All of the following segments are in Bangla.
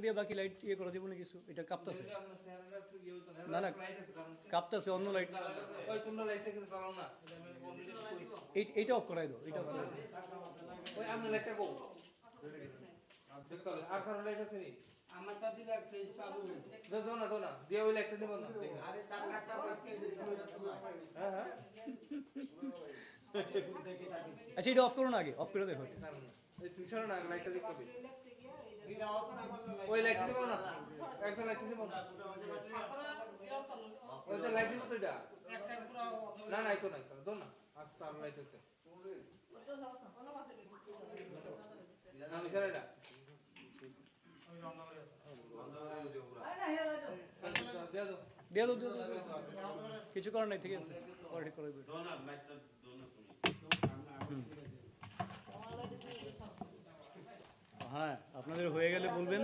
দিয়ে বাকি লাইট ইয়ে করা যাবে না কিছু, এটা কাঁপতেছে না না কাঁপতেছে অন্য লাইট এইটা অফ করাই দাও, এটা আর কারো লাইট আছে নি আমারটা দিলে ফেজ চালু দাও না দাও না দিয়ে ওই লাইটটা নিব না আরে তার কাটটা বাকি হ্যাঁ হ্যাঁ আচ্ছা এটা অফ করো না, আগে অফ করে দেখো। এই তুই সরো না লাইটটা দেখতে হবে ওই লাইটটা নিব না একটা লাইট নিব না ওই যে লাইট নিব তো এটা এক সাইড পুরো না না আইতো না দাও না আস্তে আর লাইট আছে না নিছারে না কিছু করার নাই, ঠিক আছে পরে ঠিক করে দেবো। হ্যাঁ আপনাদের হয়ে গেলে বলবেন।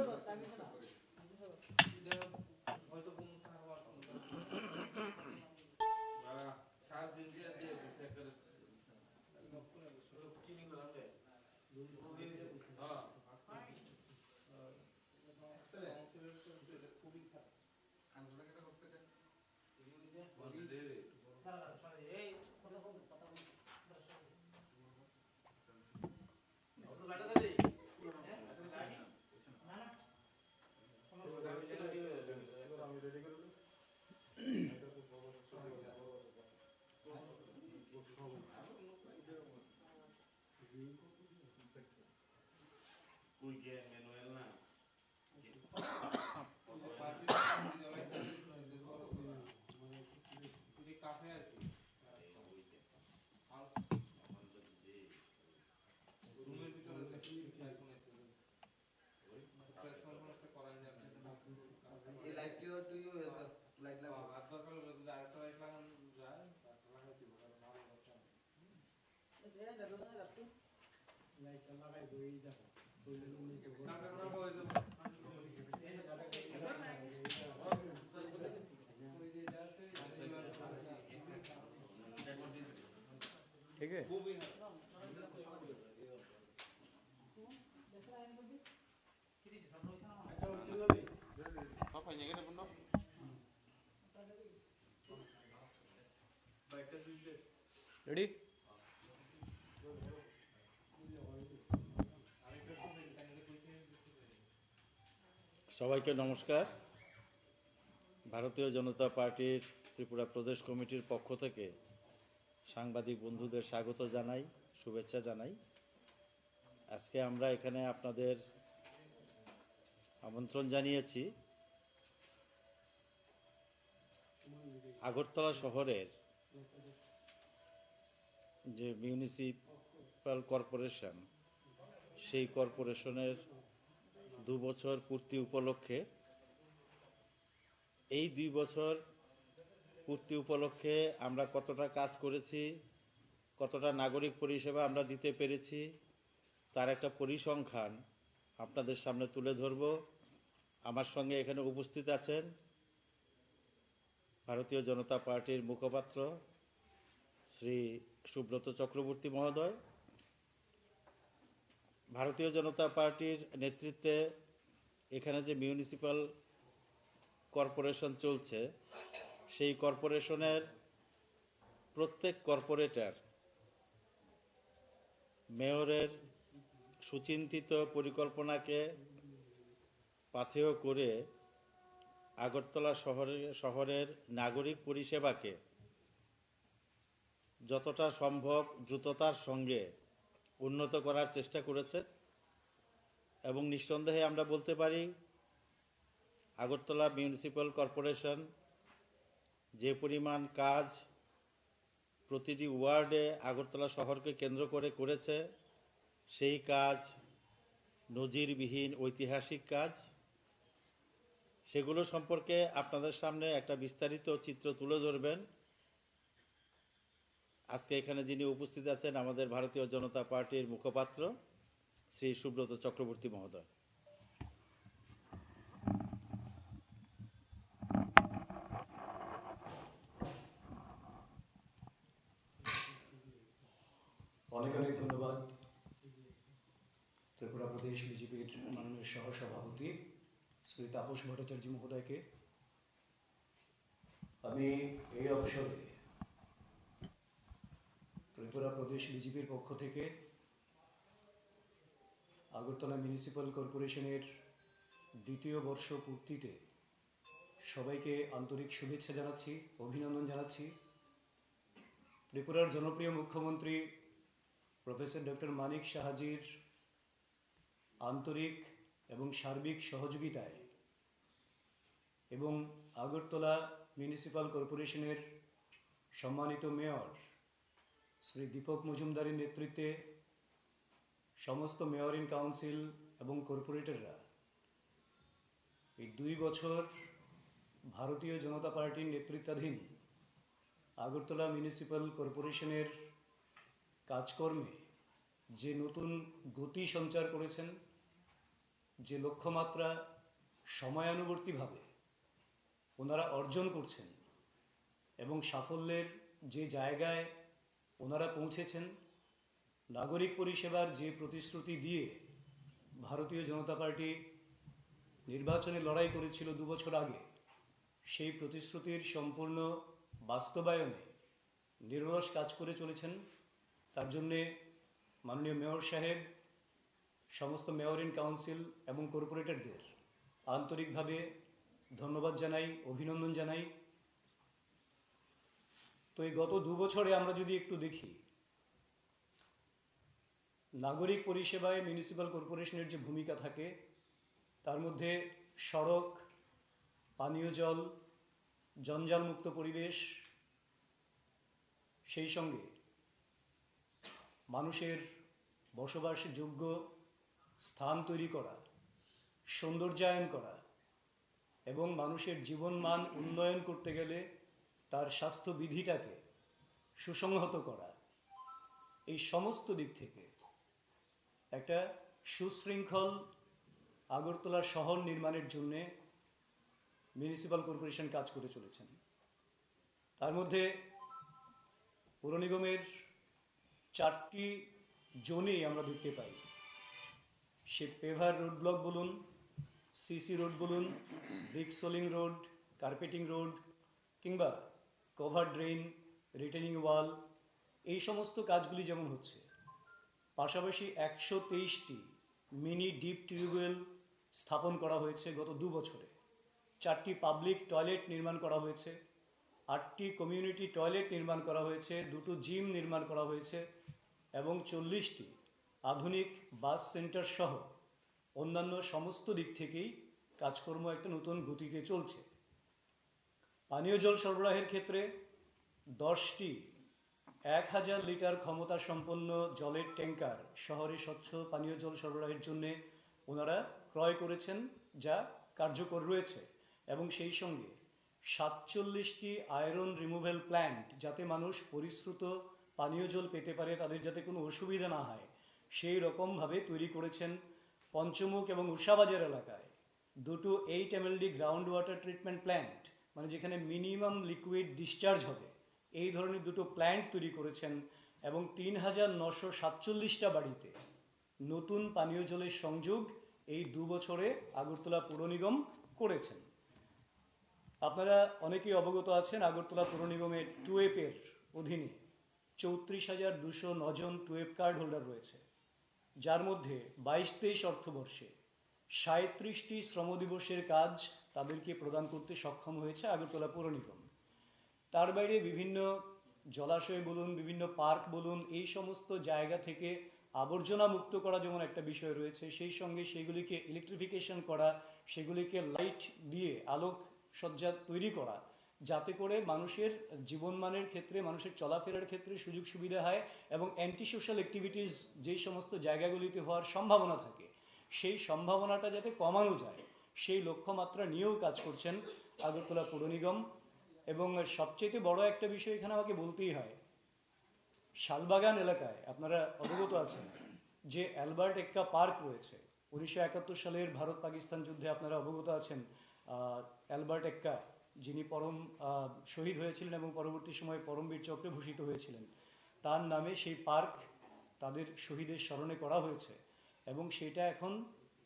ठीक है रेडी। সবাইকে নমস্কার। ভারতীয় জনতা পার্টির ত্রিপুরা প্রদেশ কমিটির পক্ষ থেকে সাংবাদিক বন্ধুদের স্বাগত জানাই, শুভেচ্ছা জানাই। আজকে আমরা এখানে আপনাদের আমন্ত্রণ জানিয়েছি আগরতলা শহরের যে মিউনিসিপ্যাল কর্পোরেশন, সেই কর্পোরেশনের 2 বছর পূর্তি উপলক্ষে, এই 2 বছর পূর্তি উপলক্ষে আমরা কতটা কাজ করেছি, কতটা নাগরিক পরিষেবা আমরা দিতে পেরেছি, তার একটা পরিসংখ্যান আপনাদের সামনে তুলে ধরব। আমার সঙ্গে এখানে উপস্থিত আছেন ভারতীয় জনতা পার্টির মুখপাত্র শ্রী সুব্রত চক্রবর্তী মহোদয়। ভারতীয় জনতা পার্টির নেতৃত্বে এখানে যে মিউনিসিপ্যাল কর্পোরেশন চলছে, সেই কর্পোরেশনের প্রত্যেক কর্পোরেটর মেয়রের সুচিন্তিত পরিকল্পনাকে পাথেয় করে আগরতলা শহরের নাগরিক পরিষেবাকে যতটা সম্ভব দ্রুততার সঙ্গে উন্নত করার চেষ্টা করেছে। এবং নিঃসন্দেহে আমরা বলতে পারি আগরতলা মিউনিসিপ্যাল কর্পোরেশন যে পরিমাণ কাজ প্রতিটি ওয়ার্ডে আগরতলা শহরকে কেন্দ্র করে করেছে, সেই কাজ নজিরবিহীন ঐতিহাসিক কাজ। সেগুলো সম্পর্কে আপনাদের সামনে একটা বিস্তারিত চিত্র তুলে ধরবেন আজকে এখানে যিনি উপস্থিত আছেন আমাদের ভারতীয় জনতা পার্টির মুখপাত্র শ্রী সুব্রত চক্রবর্তী মহোদয়। অনেক অনেক ধন্যবাদ ত্রিপুরা প্রদেশ বিজেপির মাননীয় সহসভাপতি শ্রী তাপস ভট্টাচার্য মহোদয়কে আমি এই অবসরে ত্রিপুরা প্রদেশ বিজেপির পক্ষ থেকে আগরতলা মিউনিসিপ্যাল কর্পোরেশনের দ্বিতীয় বর্ষ পূর্তিতে সবাইকে আন্তরিক শুভেচ্ছা জানাচ্ছি, অভিনন্দন জানাচ্ছি। ত্রিপুরার জনপ্রিয় মুখ্যমন্ত্রী প্রফেসর ডক্টর মানিক সাহাজির আন্তরিক এবং সার্বিক সহযোগিতায় এবং আগরতলা মিউনিসিপ্যাল কর্পোরেশনের সম্মানিত মেয়র শ্রী দীপক মজুমদারের নেতৃত্বে সমস্ত মেয়র ইন কাউন্সিল এবং কর্পোরেটররা এই 2 বছর ভারতীয় জনতা পার্টির নেতৃত্বাধীন আগরতলা মিউনিসিপ্যাল কর্পোরেশনের কাজকর্মে যে নতুন গতি সঞ্চার করেছেন, যে লক্ষ্যমাত্রা সময়ানুবর্তীভাবে ওনারা অর্জন করছেন এবং সাফল্যের যে জায়গায় ওনারা পৌঁছেছেন, নাগরিক পরিষেবার যে প্রতিশ্রুতি দিয়ে ভারতীয় জনতা পার্টি নির্বাচনে লড়াই করেছিল 2 বছর আগে, সেই প্রতিশ্রুতির সম্পূর্ণ বাস্তবায়নে নিরলস কাজ করে চলেছেন। তার জন্যে মাননীয় মেয়র সাহেব, সমস্ত মেয়র ইন কাউন্সিল এবং কর্পোরেটরদের আন্তরিকভাবে ধন্যবাদ জানাই, অভিনন্দন জানাই। তো এই গত 2 বছরে আমরা যদি একটু দেখি, নাগরিক পরিষেবায় মিউনিসিপ্যাল কর্পোরেশনের যে ভূমিকা থাকে তার মধ্যে সড়ক, পানীয় জল, জঞ্জালমুক্ত পরিবেশ, সেই সঙ্গে মানুষের বসবাসযোগ্য স্থান তৈরি করা, সৌন্দর্যায়ন করা এবং মানুষের জীবনমান উন্নয়ন করতে গেলে তার স্বাস্থ্যবিধিটাকে সুসংহত করা, এই সমস্ত দিক থেকে একটা সুশৃঙ্খল আগরতলা শহর নির্মাণের জন্যে মিউনিসিপ্যাল কর্পোরেশন কাজ করে চলেছেন। তার মধ্যে পৌর নিগমের 4টি জোনেই আমরা দেখতে পাই, সে পেভার রোড ব্লক বলুন, সিসি রোড বলুন, ব্রিক সোলিং রোড, কার্পেটিং রোড কিংবা কভার ড্রেন, রিটেনিং ওয়াল, এই সমস্ত কাজগুলি যেমন হচ্ছে, পাশাপাশি 123টি মিনি ডিপ টিউবওয়েল স্থাপন করা হয়েছে গত 2 বছরে, 4টি পাবলিক টয়লেট নির্মাণ করা হয়েছে, 8টি কমিউনিটি টয়লেট নির্মাণ করা হয়েছে, 2টো জিম নির্মাণ করা হয়েছে এবং 40টি আধুনিক বাস সেন্টার সহ অন্যান্য সমস্ত দিক থেকেই কাজকর্ম একটা নতুন গতিতে চলছে। পানীয় জল সরবরাহের ক্ষেত্রে 10টি 1000 লিটার ক্ষমতা সম্পন্ন জলের ট্যাঙ্কার শহরে স্বচ্ছ পানীয় জল সরবরাহের জন্য ওনারা ক্রয় করেছেন, যা কার্যকর রয়েছে। এবং সেই সঙ্গে 47টি আয়রন রিমুভাল প্ল্যান্ট, যাতে মানুষ পরিশ্রুত পানীয় জল পেতে পারে, তাদের যাতে কোনো অসুবিধা না হয়, সেই রকমভাবে তৈরি করেছেন। পঞ্চমুখ এবং উষাবাজার এলাকায় 2টো 8 MLD ground water treatment plant, মানে যেখানে মিনিমাম লিকুইড ডিসচার্জ হবে, এই ধরনের 2টো প্ল্যান্ট তৈরি করেছেন এবং 3947টা বাড়িতে নতুন পানীয় জলের সংযোগ এই 2 বছরে আগরতলা পৌর নিগম করেছেন। আপনারা অনেকেই অবগত আছেন, আগরতলা পৌর নিগমের টুয়েপের অধীনে 34,209 জন টুয়েপ কার্ড হোল্ডার রয়েছে, যার মধ্যে 22-23 অর্থবর্ষে 37টি শ্রমদিবসের কাজ তাদেরকে প্রদান করতে সক্ষম হয়েছে আগরতলা পৌর নিগম। তার বাইরে বিভিন্ন জলাশয় বলুন, বিভিন্ন পার্ক বলুন, এই সমস্ত জায়গা থেকে আবর্জনা মুক্ত করা যেমন একটা বিষয় রয়েছে, সেই সঙ্গে সেগুলিকে ইলেকট্রিফিকেশন করা, সেগুলিকে লাইট দিয়ে আলোক সজ্জা তৈরি করা, যাতে করে মানুষের জীবনমানের ক্ষেত্রে, মানুষের চলাফেরার ক্ষেত্রে সুযোগ সুবিধা হয় এবং অ্যান্টি সোশ্যাল অ্যাক্টিভিটিস যেই সমস্ত জায়গাগুলিতে হওয়ার সম্ভাবনা থাকে, সেই সম্ভাবনাটা যাতে কমানো যায়, সেই লক্ষ্যমাত্রা নিয়েও কাজ করছেন আগরতলা পৌর নিগম। এবং সবচেয়ে বড় একটা বিষয় এখানে আমাকে বলতেই হয়, শালবাগান এলাকায় আপনারা অবগত আছেন যে অ্যালবার্ট এক্কা পার্ক রয়েছে। 1971 সালের ভারত পাকিস্তান যুদ্ধে আপনারা অবগত আছেন, অ্যালবার্ট এক্কা যিনি শহীদ হয়েছিলেন এবং পরবর্তী সময়ে পরমবীর চক্রে ভূষিত হয়েছিলেন, তার নামে সেই পার্ক তাদের শহীদের স্মরণে করা হয়েছে এবং সেটা এখন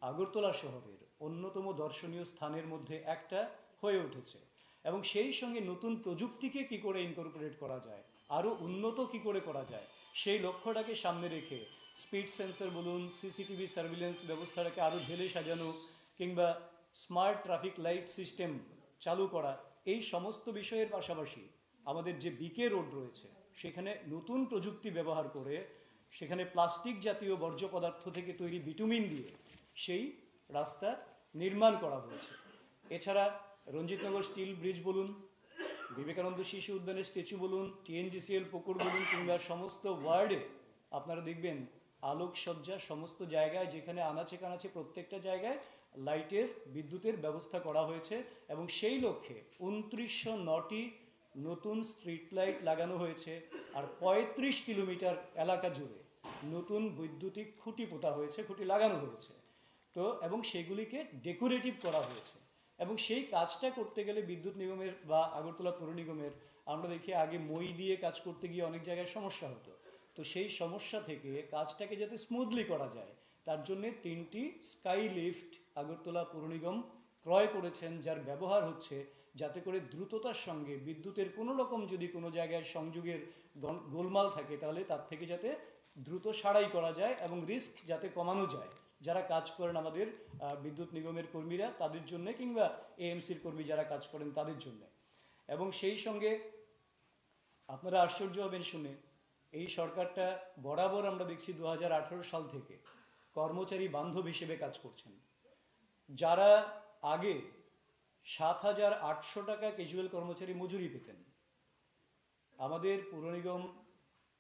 আগরতলা শহরের অন্যতম দর্শনীয় স্থানের মধ্যে একটা হয়ে উঠেছে। এবং সেই সঙ্গে নতুন প্রযুক্তিকে কি করে ইনকর্পোরেট করা যায়, আরও উন্নত কি করে করা যায়, সেই লক্ষ্যটাকে সামনে রেখে স্পিড সেন্সর বলুন, সিসিটিভি সার্ভিলেন্স ব্যবস্থাটাকে আরও ঢেলে সাজানো, কিংবা স্মার্ট ট্রাফিক লাইট সিস্টেম চালু করা, এই সমস্ত বিষয়ের পাশাপাশি আমাদের যে বিকে রোড রয়েছে সেখানে নতুন প্রযুক্তি ব্যবহার করে সেখানে প্লাস্টিক জাতীয় বর্জ্য পদার্থ থেকে তৈরি বিটুমিন দিয়ে সেই রাস্তা নির্মাণ করা হয়েছে। এছাড়া রঞ্জিতনগর স্টিল ব্রিজ বলুন, বিবেকানন্দ শিশু উদ্যানের স্ট্যাচু বলুন, টিএনজিসিএল পুকুর বলুন, কিংবা সমস্ত ওয়ার্ডে আপনারা দেখবেন আলোকসজ্জা সমস্ত জায়গায়, যেখানে আনাচে কানাচে প্রত্যেকটা জায়গায় লাইটের বিদ্যুতের ব্যবস্থা করা হয়েছে। এবং সেই লক্ষ্যে 2909টি নতুন স্ট্রিট লাইট লাগানো হয়েছে, আর 35 কিলোমিটার এলাকা জুড়ে নতুন বৈদ্যুতিক খুঁটি পোতা হয়েছে, খুঁটি লাগানো হয়েছে। তো এবং সেগুলিকে ডেকোরেটিভ করা হয়েছে। এবং সেই কাজটা করতে গেলে বিদ্যুৎ নিগমের বা আগরতলা পৌর নিগমের আমরা দেখি আগে মই দিয়ে কাজ করতে গিয়ে অনেক জায়গায় সমস্যা হতো। তো সেই সমস্যা থেকে কাজটাকে যাতে স্মুথলি করা যায় তার জন্য 3টি স্কাই লিফট আগরতলা পৌর নিগম ক্রয় করেছেন, যার ব্যবহার হচ্ছে যাতে করে দ্রুততার সঙ্গে বিদ্যুতের কোনো রকম যদি কোনো জায়গায় সংযোগের গোলমাল থাকে তাহলে তার থেকে যাতে দ্রুত সারাই করা যায় এবং রিস্ক যাতে কমানো যায় যারা কাজ করেন আমাদের বিদ্যুৎ নিগমের কর্মীরা তাদের জন্য, কিংবা এএমসির কর্মী যারা কাজ করেন তাদের জন্য। এবং সেই সঙ্গে আপনারা আশ্চর্য হবেন শুনে, এই সরকারটা বরাবর আমরা দেখছি 2018 সাল থেকে কর্মচারী বান্ধব হিসেবে কাজ করছেন। যারা আগে 7,800 টাকা ক্যাজুয়াল কর্মচারী মজুরি পেতেন, আমাদের পৌর নিগম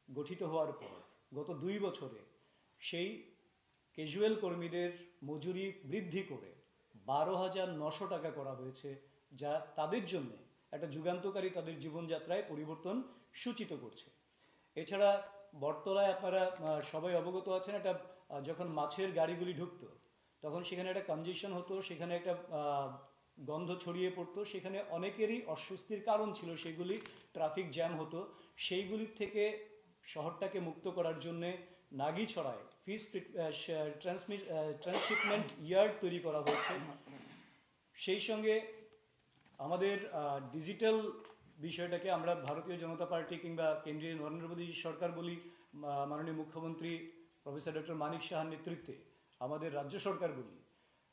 গঠিত হওয়ার পর গত 2 বছরে সেই ক্যাজুয়াল কর্মীদের মজুরি বৃদ্ধি করে 12,900 টাকা করা হয়েছে, যা তাদের জন্য একটা যুগান্তকারী তাদের জীবনযাত্রায় পরিবর্তন সূচিত করছে। এছাড়া বটতলায় আপনারা সবাই অবগত আছেন, একটা যখন মাছের গাড়িগুলি ঢুকতো তখন সেখানে একটা কনজেশন হতো, সেখানে একটা গন্ধ ছড়িয়ে পড়তো, সেখানে অনেকেরই অস্বস্তির কারণ ছিল, সেগুলি ট্রাফিক জ্যাম হতো। সেইগুলির থেকে শহরটাকে মুক্ত করার জন্যে নাগিছড়ায় ফিস ট্রান্সশিপমেন্ট ইয়ার্ড তৈরি করা হয়েছে। সেই সঙ্গে আমাদের ডিজিটাল বিষয়টাকে আমরা ভারতীয় জনতা পার্টি কিংবা কেন্দ্রীয় নরেন্দ্র মোদী সরকার বলি, মাননীয় মুখ্যমন্ত্রী প্রফেসর ডক্টর মানিক সাহার নেতৃত্বে আমাদের রাজ্য সরকার বলি,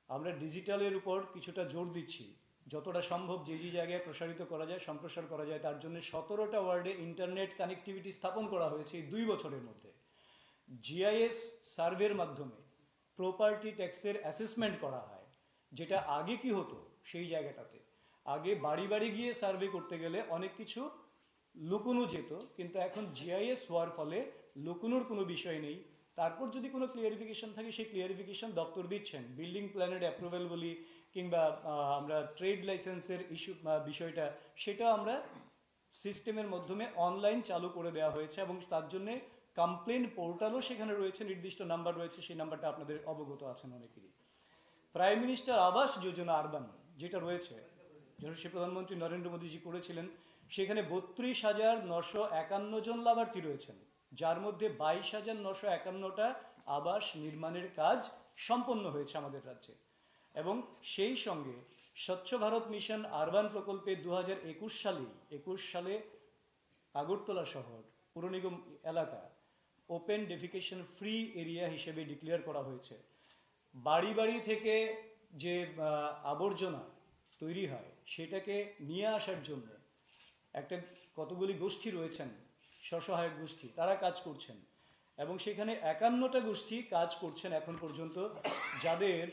আমরা ডিজিটালের উপর কিছুটা জোর দিচ্ছি। যতটা সম্ভব যে জায়গায় প্রসারিত করা যায়, সম্প্রসার করা যায়, তার জন্য 17টা ওয়ার্ডে ইন্টারনেট কানেক্টিভিটি স্থাপন করা হয়েছে এই 2 বছরের মধ্যে। জিআইএস সার্ভের মাধ্যমে প্রপার্টি ট্যাক্সের অ্যাসেসমেন্ট করা হয়, যেটা আগে কি হতো সেই জায়গাটাতে আগে বাড়ি বাড়ি গিয়ে সার্ভে করতে গেলে অনেক কিছু লুকোনো যেত, কিন্তু এখন জিআইএস হওয়ার ফলে লুকোনোর কোনো বিষয় নেই। তারপর যদি কোনো ক্লিয়ারিফিকেশন থাকে সেই ক্লিয়ারিফিকেশন দপ্তর দিচ্ছেন। বিল্ডিং প্ল্যানের অ্যাপ্রুভেল বলি কিংবা আমরা ট্রেড লাইসেন্সের ইস্যু বিষয়টা, সেটা আমরা সিস্টেমের মাধ্যমে অনলাইন চালু করে দেওয়া হয়েছে এবং তার জন্য কমপ্লেন পোর্টালও সেখানে রয়েছে, নির্দিষ্ট নাম্বার রয়েছে, সেই নাম্বারটা আপনাদের অবগত আছেন অনেকেরই। Prime minister Awas Yojana urban যেটা রয়েছে, যশস্বী প্রধানমন্ত্রী নরেন্দ্র মোদীজি করেছিলেন, সেখানে 32,951 জন লাভার্থী রয়েছেন, যার মধ্যে 22,951টা আবাস নির্মাণের কাজ সম্পন্ন হয়েছে আমাদের রাজ্যে। এবং সেই সঙ্গে স্বচ্ছ ভারত মিশন আরবান প্রকল্পে 2021 সালে আগরতলা শহর পুর নিগম এলাকা ওপেন ডেফিকেশন ফ্রি এরিয়া হিসেবে ডিক্লেয়ার করা হয়েছে। বাড়ি বাড়ি থেকে যে আবর্জনা তৈরি হয় সেটাকে নিয়ে আসার জন্য একটা কতগুলি গোষ্ঠী রয়েছেন, স্বসহায়ক গোষ্ঠী, তারা কাজ করছেন এবং সেখানে 51টা গোষ্ঠী কাজ করছেন এখন পর্যন্ত, যাদের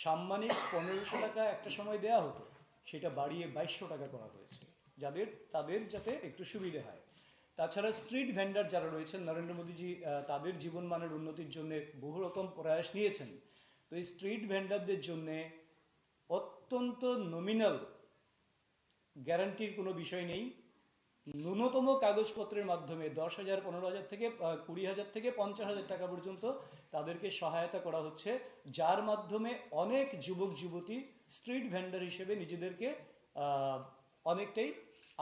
সাম্মানিক 1500 টাকা একটা সময় দেয়া হতো, সেটা বাড়িয়ে 2200 টাকা করা হয়েছে, তাদের যাতে একটু সুবিধে হয়। তাছাড়া স্ট্রিট ভেন্ডার যারা রয়েছেন, নরেন্দ্র মোদীজি তাদের জীবনমানের উন্নতির জন্য বহু রকম প্রয়াস নিয়েছেন। তো এই স্ট্রিট ভেন্ডারদের জন্য অত্যন্ত নমিনাল গ্যারান্টির কোনো বিষয় নেই, ন্যূনতম কাগজপত্রের মাধ্যমে 10,000, 15,000 থেকে 20,000 থেকে 50,000 টাকা পর্যন্ত তাদেরকে সহায়তা করা হচ্ছে, যার মাধ্যমে অনেক যুবক যুবতী স্ট্রিট ভেন্ডার হিসেবে নিজেদেরকে অনেকটাই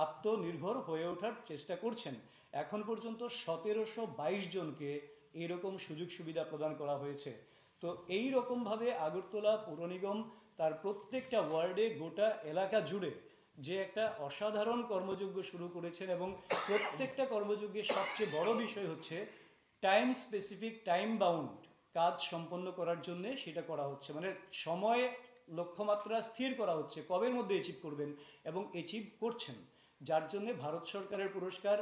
আত্মনির্ভর হয়ে ওঠার চেষ্টা করছেন। এখন পর্যন্ত 1722 জনকে এরকম সুযোগ সুবিধা প্রদান করা হয়েছে। তো এই রকমভাবে আগরতলা পৌর নিগম তার প্রত্যেকটা ওয়ার্ডে গোটা এলাকা জুড়ে যে একটা অসাধারণ কর্মযজ্ঞ শুরু করেছেন, এবং প্রত্যেকটা কর্মযজ্ঞের সবচেয়ে বড় বিষয় হচ্ছে টাইম স্পেসিফিক, টাইম বাউন্ড কাজ সম্পন্ন করার জন্য সেটা করা হচ্ছে। মানে সময় লক্ষ্যমাত্রা স্থির করা হচ্ছে কবের মধ্যে অ্যাচিভ করবেন, এবং অ্যাচিভ করছেন, যার জন্য ভারত সরকারের পুরস্কার,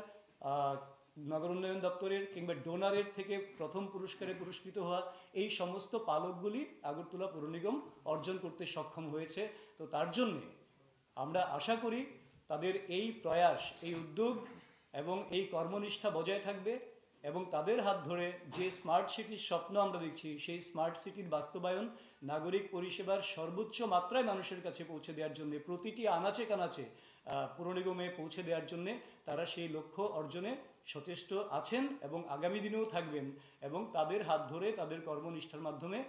নগর উন্নয়ন দপ্তরের কিংবা ডোনারের থেকে প্রথম পুরস্কারে পুরস্কৃত হওয়া এই সমস্ত পালকগুলি আগরতলা পৌর নিগম অর্জন করতে সক্ষম হয়েছে। তো তার জন্যে আমরা আশা করি তাদের এই প্রয়াস, এই উদ্যোগ এবং এই কর্মনিষ্ঠা বজায় থাকবে, এবং তাদের হাত ধরে যে স্মার্ট সিটির স্বপ্ন আমরা দেখছি, সেই স্মার্ট সিটির বাস্তবায়ন, নাগরিক পরিষেবার সর্বোচ্চ মাত্রায় মানুষের কাছে পৌঁছে দেওয়ার জন্য, প্রতিটি আনাচে কানাচে পৌর নিগমে পৌঁছে দেওয়ার জন্য তারা সেই লক্ষ্য অর্জনে সচেষ্ট আছেন এবং আগামী দিনেও থাকবেন। এবং তাদের হাত ধরে, তাদের কর্মনিষ্ঠার মাধ্যমে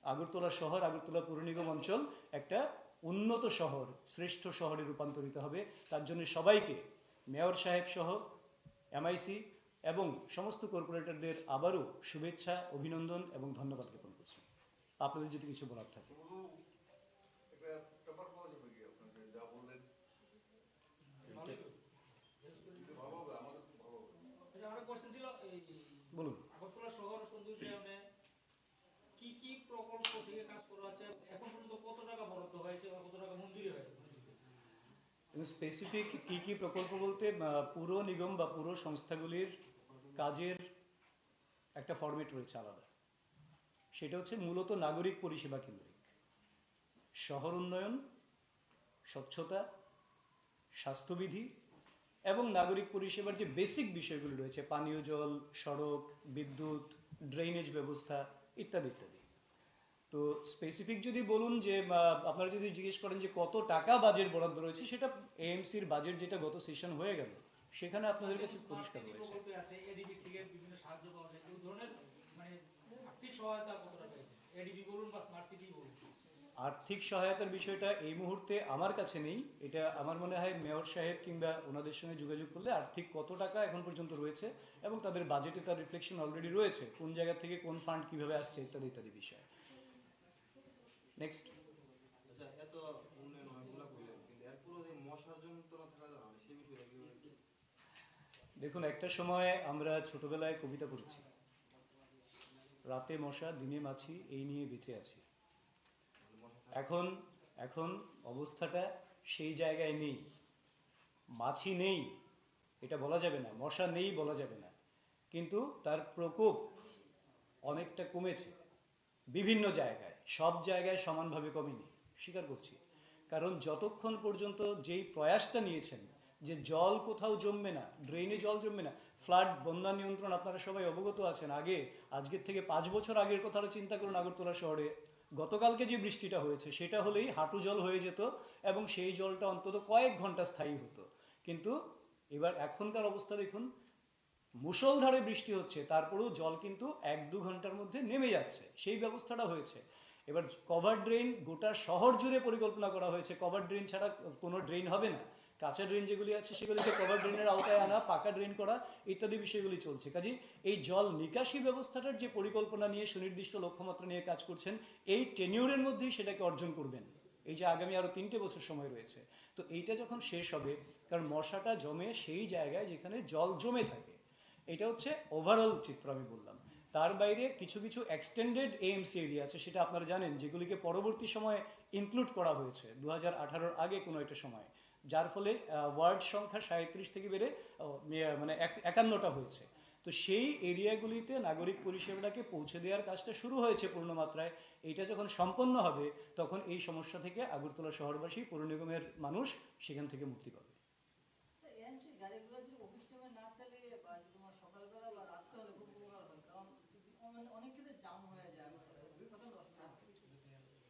আগরতলা শহর, আগরতলা পৌর নিগম অঞ্চল একটা উন্নত শহর, শ্রেষ্ঠ শহরে রূপান্তরিত হবে। তার জন্য সবাইকে, মেয়র সাহেব সহ এমআইসি এবং সমস্ত কর্পোরেটরদের আবারও শুভেচ্ছা, অভিনন্দন এবং ধন্যবাদ জ্ঞাপন করছি। আপনাদের যদি কিছু বলার থাকে। আমার কোশ্চেন ছিল বলুন। আগরতলা শহর সৌন্দর্যায়নে কি কি প্রকল্প থেকে কাজ করা আছে, এখন পর্যন্ত কত টাকা বরাদ্দ হয়েছে বা কত টাকা মঞ্জুরি হয়েছে? স্পেসিফিক কি কি প্রকল্প বলতে পুর নিগম বা পুর সংস্থাগুলির কাজের একটা ফরম্যাট রয়েছে আলাদা। সেটা হচ্ছে মূলত নাগরিক পরিষেবা কেন্দ্রিক। শহর উন্নয়ন, স্বচ্ছতা, স্বাস্থ্যবিধি এবং নাগরিক পরিষেবার যে বেসিক বিষয়গুলি রয়েছে, পানীয় জল, সড়ক, বিদ্যুৎ, ড্রেনেজ ব্যবস্থা ইত্যাদি ইত্যাদি। তো স্পেসিফিক যদি বলুন যে আপনারা যদি জিজ্ঞেস করেন যে কত টাকা বাজেট বরাদ্দ রয়েছে, সেটা এএমসির বাজেট যেটা গত সেশন হয়ে গেল সেখানে আপনাদের কাছে পরিষ্কার রয়েছে। প্রকল্পে আছে এডিবি থেকে বিভিন্ন সাহায্য পাওয়া যায়, এই ধরনের মানে আর্থিক সহায়তা কতটা পেয়েছে? এডিবি বলুন বা স্মার্ট সিটি বলুন। আর্থিক সহায়তার বিষয়টা এই মুহূর্তে আমার কাছে নেই। এটা আমার মনে হয় মেয়র সাহেব কিংবা ওনাদের সঙ্গে যোগাযোগ করলে আর্থিক কত টাকা এখন পর্যন্ত রয়েছে এবং তাদের বাজেটে তার রিফ্লেকশন অলরেডি রয়েছে, কোন জায়গা থেকে কোন ফান্ড কিভাবে আসছে ইত্যাদি ইত্যাদি বিষয়। নেক্সট। আচ্ছা, এত উন্নয়ন হয়গুলা করলেন, কিন্তু এর পুরো যে মশার যন্ত্রণা থাকা যায় না, সেই বিষয়ে কি? দেখুন, একটা সময় আমরা ছোটবেলায় কবিতা পড়েছি, রাতে মশা দিনে মাছি এই নিয়ে বেঁচে আছি। এখন এখন অবস্থাটা সেই জায়গায় নেই। মাছি নেই এটা বলা যাবে না, মশা নেই বলা যাবে না, কিন্তু তার প্রকোপ অনেকটা কমেছে বিভিন্ন জায়গায়, সব জায়গায় সমানভাবে কমেনি, স্বীকার করছি। কারণ যতক্ষণ পর্যন্ত যেই প্রয়াসটা নিয়েছেন যে জল কোথাও জমবে না, ড্রেনে জল জমবে না, ফ্লাড, বন্যা নিয়ন্ত্রণ আপনারা সবাই অবগত আছেন। আজকের থেকে 5 বছর আগের কথাটা চিন্তা করুন, আগরতলা শহরে গতকালকে যে বৃষ্টিটা হয়েছে সেটা হলেই হাঁটু জল হয়ে যেত এবং সেই জলটা অন্তত কয়েক ঘন্টা স্থায়ী হতো। কিন্তু এবার এখনকার অবস্থা দেখুন, মুষলধারে বৃষ্টি হচ্ছে, তারপরেও জল কিন্তু 1-2 ঘন্টার মধ্যে নেমে যাচ্ছে, সেই ব্যবস্থাটা হয়েছে। এবার কভার ড্রেন গোটা শহর জুড়ে পরিকল্পনা করা হয়েছে, কভার ড্রেন ছাড়া কোনো ড্রেন হবে না। কাঁচা ড্রেন যেগুলি আছে সেগুলিকে কভার ড্রেনের আওতায় আনা, পাকা ড্রেন করা ইত্যাদি বিষয়গুলি চলছে। কাজেই এই জল নিকাশি ব্যবস্থাটার যে পরিকল্পনা নিয়ে সুনির্দিষ্ট লক্ষ্যমাত্রা নিয়ে কাজ করছেন, এই টেনিউরের মধ্যেই সেটাকে অর্জন করবেন। এই যে আগামী আরো 3টে বছর সময় রয়েছে, তো এইটা যখন শেষ হবে, কারণ মশাটা জমে সেই জায়গায় যেখানে জল জমে থাকে, এটা হচ্ছে ওভারঅল চিত্র আমি বললাম। তার বাইরে কিছু কিছু এক্সটেন্ডেড এএমসি এরিয়া আছে, সেটা আপনারা জানেন, যেগুলিকে পরবর্তী সময়ে ইনক্লুড করা হয়েছে 2018-র আগে কোনো একটা সময়, যার ফলে ওয়ার্ড সংখ্যা 37 থেকে বেড়ে মানে 51টা হয়েছে। তো সেই এরিয়াগুলিতে নাগরিক পরিষেবাটাকে পৌঁছে দেওয়ার কাজটা শুরু হয়েছে পূর্ণমাত্রায়। এইটা যখন সম্পন্ন হবে তখন এই সমস্যা থেকে আগরতলা শহরবাসী, পৌর নিগমের মানুষ সেখান থেকে মুক্তি পাবে।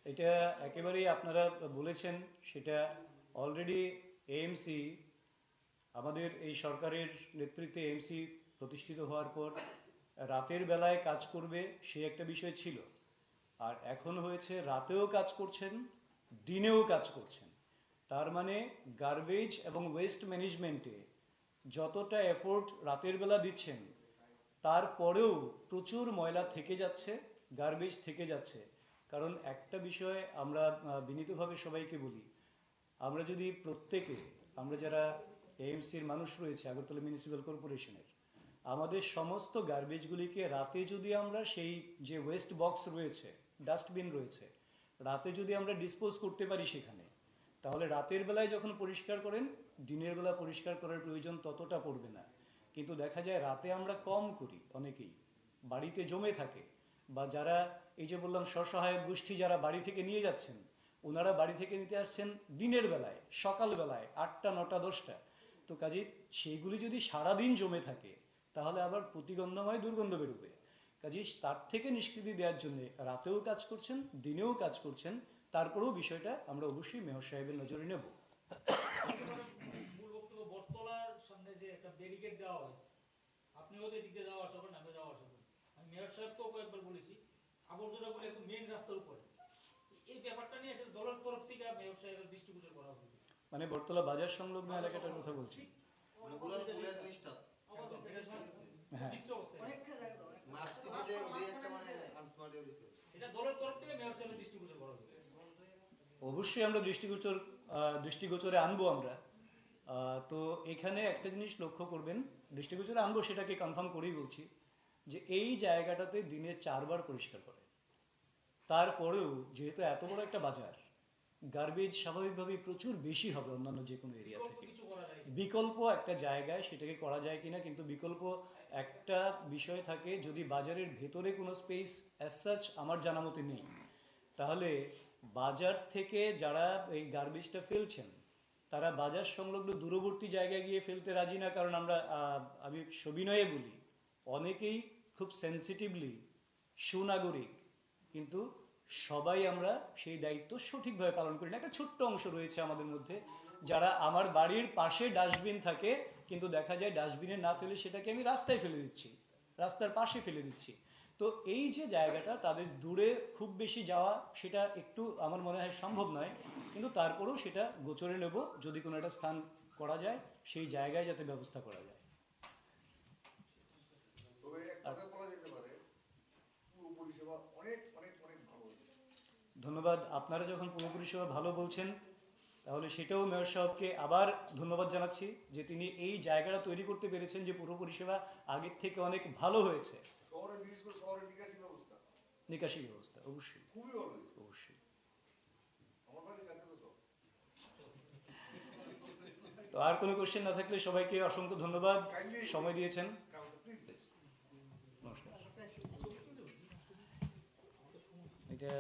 এটা একেবারেই আপনারা বলেছেন, সেটা অলরেডি এএমসি, আমাদের এই সরকারের নেতৃত্বে এএমসি প্রতিষ্ঠিত হওয়ার পর রাতের বেলায় কাজ করবে সেই একটা বিষয় ছিল, আর এখন হয়েছে রাতেও কাজ করছেন, দিনেও কাজ করছেন। তার মানে গার্বেজ এবং ওয়েস্ট ম্যানেজমেন্টে যতটা এফোর্ট রাতের বেলা দিচ্ছেন, তারপরেও প্রচুর ময়লা থেকে যাচ্ছে, গার্বেজ থেকে যাচ্ছে। কারণ একটা বিষয় আমরা বিনীতভাবে সবাইকে বলি, আমরা যদি প্রত্যেকে, আমরা যারা এএমসির মানুষ রয়েছে, আগরতলা মিউনিসিপ্যাল কর্পোরেশনের, আমাদের সমস্ত গার্বেজগুলিকে রাতে যদি আমরা সেই যে ওয়েস্ট বক্স রয়েছে, ডাস্টবিন রয়েছে, রাতে যদি আমরা ডিসপোজ করতে পারি সেখানে, তাহলে রাতের বেলায় যখন পরিষ্কার করেন, দিনের বেলা পরিষ্কার করার প্রয়োজন ততটা পড়বে না। কিন্তু দেখা যায় রাতে আমরা কম করি, অনেকেই বাড়িতে জমে থাকে, বা যারা এই যে বললাম স্বসহায়ক গোষ্ঠী যারা বাড়ি থেকে নিয়ে যাচ্ছেন, ওনারা বাড়ি থেকে নিতে আসছেন দিনের বেলায়, সকালবেলায় 8টা 9টা 10টা, তো কাজেই সেইগুলি যদি সারাদিন জমে থাকে তাহলে আবার প্রতিগন্ধময় দুর্গন্ধ বেরোবে। কাজেই তার থেকে নিষ্কৃতি দেওয়ার জন্য রাতেও কাজ করছেন, দিনেও কাজ করছেন, তারপরেও বিষয়টা আমরা অবশ্যই মেয়র সাহেবের নজরে নেব। মূল বক্তব্য, বটতলার সামনে যে একটা ব্যারিকেড দেওয়া হয়েছে, আপনিও তো এদিকে যাওয়া আসা করেন, আমি যাওয়া আসা করি, আমি মেয়র সাহেবকেও কয়েকবার বলেছি আবর্জনাগুলো একটু মেইন রাস্তার উপরে, এই ব্যাপারটা নিয়ে আসলে দলের তরফ থেকে মেয়র সাহেবের দৃষ্টিগোচর করা হবে। মানে বটতলা বাজার সংলগ্ন এলাকাটার কথা বলছি। হ্যাঁ, এটা দলের তরফ থেকে মেয়র সাহেবের দৃষ্টিগোচর করা হবে। অবশ্যই আমরা দৃষ্টিগোচরে আনবো আমরা। তো এখানে একটা জিনিস লক্ষ্য করবেন, দৃষ্টিগোচরে আনবো সেটাকে কনফার্ম করেই বলছি, যে এই জায়গাটাতে দিনে 4 বার পরিষ্কার করে। তারপরেও যেহেতু এত বড় একটা বাজার, গার্বেজ স্বাভাবিকভাবেই প্রচুর বেশি হবে অন্যান্য যে কোনো এরিয়া থেকে। কিছু করা যায় বিকল্প একটা জায়গায় সেটাকে করা যায় কিনা, কিন্তু বিকল্প একটা বিষয় থাকে, যদি বাজারের ভেতরে কোনো স্পেস অ্যাজ সাচ আমার জানা মতে নেই, তাহলে বাজার থেকে যারা এই গার্বেজটা ফেলছেন তারা বাজার সংলগ্ন দূরবর্তী জায়গায় গিয়ে ফেলতে রাজি না। কারণ আমি সবিনয়ে বলি, অনেকেই খুব সেন্সিটিভলি সুনাগরিক, কিন্তু সবাই আমরা সেই দায়িত্ব সঠিকভাবে পালন করি না। একটা ছোট্ট অংশ রয়েছে আমাদের মধ্যে যারা, আমার বাড়ির পাশে ডাস্টবিন থাকে, কিন্তু দেখা যায় ডাস্টবিনে না ফেলে সেটাকে আমি রাস্তায় ফেলে দিচ্ছি, রাস্তার পাশে ফেলে দিচ্ছি। তো এই যে জায়গাটা, তাদের দূরে খুব বেশি যাওয়া সেটা একটু আমার মনে হয় সম্ভব নয়, কিন্তু তারপরেও সেটা গোচরে নেব, যদি কোনো একটা স্থান করা যায় সেই জায়গায় যাতে ব্যবস্থা করা যায়। ধন্যবাদ। আপনারা যখন পুরো পরিষেবা ভালো বলছেন, তাহলে সেটাও মেয়র সাহেবকে আবার ধন্যবাদ জানাচ্ছি, যে তিনি এই জায়গাটা তৈরি করতে পেরেছেন, যে পুরো পরিষেবা আগের থেকে অনেক ভালো হয়েছে। নিকাশি ব্যবস্থা অবশ্যই অবশ্যই। তো আর কোনো কোশ্চেন না থাকলে সবাইকে অসংখ্য ধন্যবাদ, সময় দিয়েছেন। নমস্কার। এটা